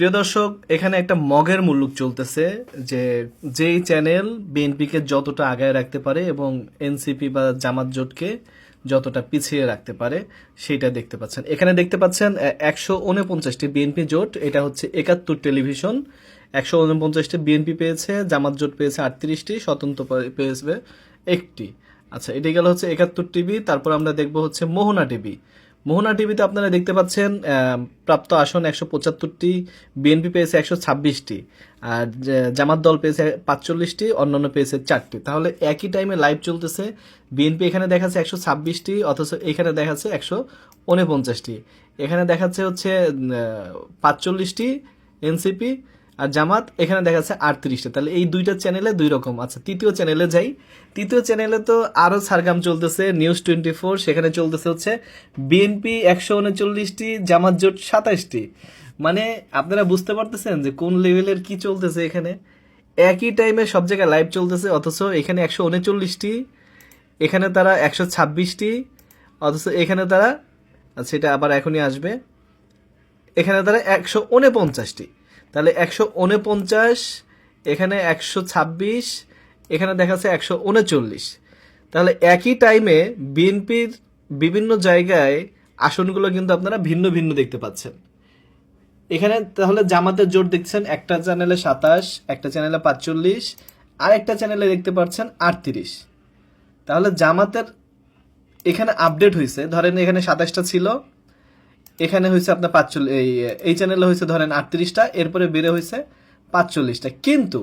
প্রিয় দর্শক, এখানে একটা মগের মুল্লুক চলতেছে যে যেই চ্যানেল বিএনপিকে যতটা আগায় রাখতে পারে এবং এনসিপি বা জামাত জোটকে যতটা পিছিয়ে রাখতে পারে সেটা দেখতে পাচ্ছেন। এখানে দেখতে পাচ্ছেন 149টি বিএনপি জোট, এটা হচ্ছে 71 টেলিভিশন। 149টি বিএনপি পেয়েছে, জামাত জোট পেয়েছে 38টি, স্বতন্ত্র পেয়েছে একটি। আচ্ছা, এটা গেল হচ্ছে 71 টিভি। তারপর আমরা দেখব হচ্ছে মোহনা টিভি। মোহনা টিভিতে আপনারা দেখতে পাচ্ছেন প্রাপ্ত আসন 175টি, বিএনপি পেয়েছে 126টি, আর জামাত দল পেয়েছে 45টি, অন্যান্য পেয়েছে 4টি। তাহলে একই টাইমে লাইভ চলতেছে। বিএনপি এখানে দেখাচ্ছে 126টি, অথচ এখানে দেখাচ্ছে 149টি। এখানে দেখাচ্ছে হচ্ছে 45টি এনসিপি, আর জামাত এখানে দেখাচ্ছে 38টা। তাহলে এই দুইটা চ্যানেলে দুই রকম। আচ্ছা, তৃতীয় চ্যানেলে যাই। তৃতীয় চ্যানেলে তো আরো সারগাম চলতেছে। নিউজ 24, সেখানে চলতেছে হচ্ছে বিএনপি 139টি, জামাত জোট 27টি। মানে আপনারা বুঝতে পারতেছেন যে কোন লেভেলের কি চলতেছে এখানে। একই টাইমে সব জায়গায় লাইভ চলতেছে, অথচ এখানে 139টি, এখানে তারা 126টি, অথচ এখানে তারা, আচ্ছা এটা আবার এখনই আসবে, এখানে তারা 149টি। তাহলে 149, এখানে 126, এখানে দেখাচ্ছে 139। তাহলে একই টাইমে বিএনপির বিভিন্ন জায়গায় আসনগুলো কিন্তু আপনারা ভিন্ন ভিন্ন দেখতে পাচ্ছেন। এখানে তাহলে জামাতের জোট দেখছেন একটা চ্যানেলে 27, একটা চ্যানেলে 45, আর একটা চ্যানেলে দেখতে পাচ্ছেন 38। তাহলে জামাতের এখানে আপডেট হয়েছে, ধরেন এখানে 27টা ছিল, এখানে হয়েছে আপনার 45, এই চ্যানেলে হয়েছে ধরেন 38টা, এরপরে বেড়ে হয়েছে 45টা। কিন্তু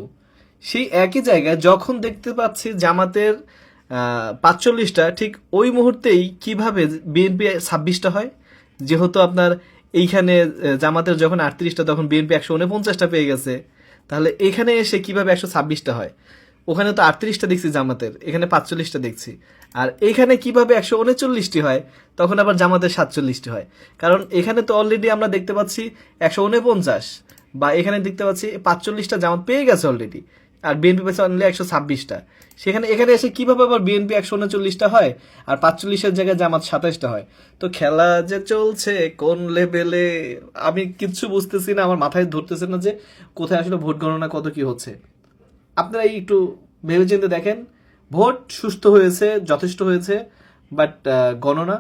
সেই একই জায়গায় যখন দেখতে পাচ্ছি জামাতের 45টা, ঠিক ওই মুহূর্তেই কিভাবে বিএনপি 26টা হয়। যেহেতু আপনার এইখানে জামাতের যখন 38টা, তখন বিএনপি 149টা পেয়ে গেছে। তাহলে এখানে এসে কিভাবে 126টা হয়? ওখানে তো 38টা দেখছি জামাতের, এখানে 45টা দেখছি। আর এইখানে কিভাবে 139টি হয়, তখন আবার জামাতের 47টি হয়। কারণ এখানে তো অলরেডি আমরা দেখতে পাচ্ছি 149, বা এখানে দেখতে পাচ্ছি 45টা জামাত পেয়ে গেছে অলরেডি, আর বিএনপি পেয়েছে অনলি 126টা। সেখানে এখানে এসে কিভাবে আবার বিএনপি 139টা হয় আর 45-এর জায়গায় জামাত 27টা হয়? তো খেলা যে চলছে কোন লেভেলে আমি কিচ্ছু বুঝতেছি না, আমার মাথায় ধরতেছে না যে কোথায় আসলে ভোট গণনা কত কি হচ্ছে। আপনারা একটু ভেবেচিন্তে দেখেন। ভোট সুষ্ঠু হয়েছে, যথেষ্ট হয়েছে, বাট গণনা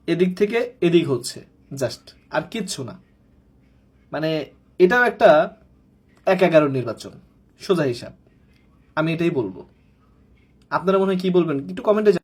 এদিক থেকে এদিক হচ্ছে জাস্ট, আর কিচ্ছু না। মানে এটাও একটা 1/11 নির্বাচন, সোজা হিসাব। আমি এটাই বলবো। আপনারা মনে হয় কি বলবেন একটু কমেন্টে